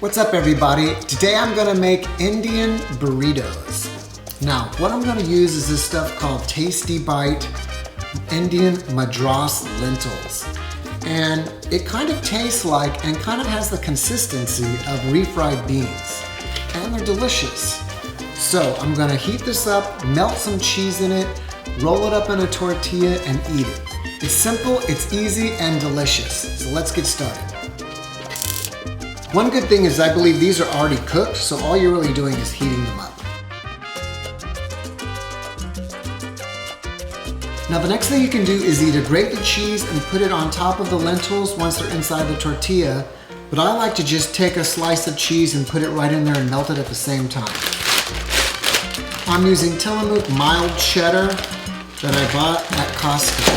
What's up everybody? Today I'm gonna make Indian burritos. Now, what I'm gonna use is this stuff called Tasty Bite Indian Madras Lentils. And it kind of tastes like and kind of has the consistency of refried beans. And they're delicious. So I'm gonna heat this up, melt some cheese in it, roll it up in a tortilla and eat it. It's simple, it's easy, and delicious. So let's get started. One good thing is I believe these are already cooked, so all you're really doing is heating them up. Now the next thing you can do is either grate the cheese and put it on top of the lentils once they're inside the tortilla, but I like to just take a slice of cheese and put it right in there and melt it at the same time. I'm using Tillamook mild cheddar that I bought at Costco.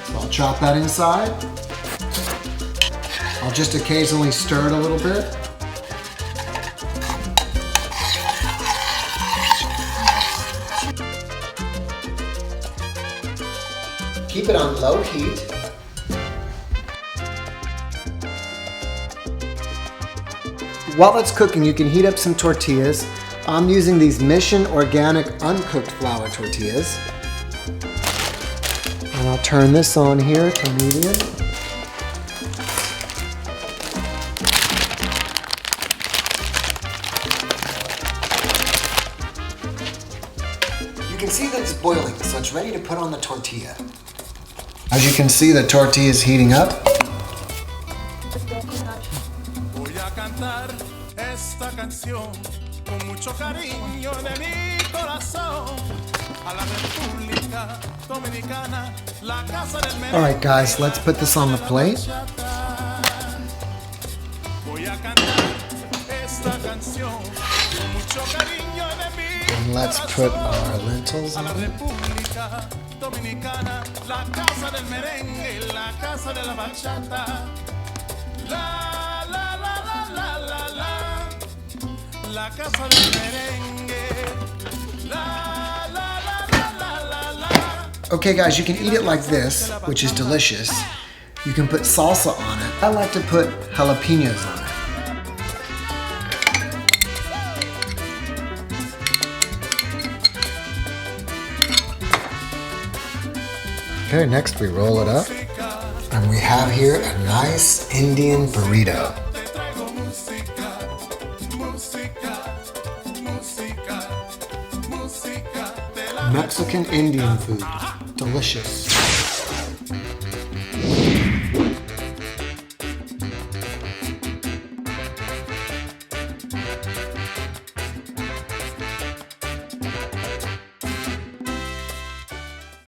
So I'll chop that inside. I'll just occasionally stir it a little bit. Keep it on low heat. While it's cooking, you can heat up some tortillas. I'm using these Mission Organic uncooked flour tortillas. And I'll turn this on here to medium. You can see that it's boiling, so it's ready to put on the tortilla. As you can see, the tortilla is heating up. Alright guys, let's put this on the plate. And let's put our lentils on it. Okay guys, you can eat it like this, which is delicious. You can put salsa on it. I like to put jalapenos on it. Okay, next we roll it up. And we have here a nice Indian burrito. Mexican Indian food. Delicious.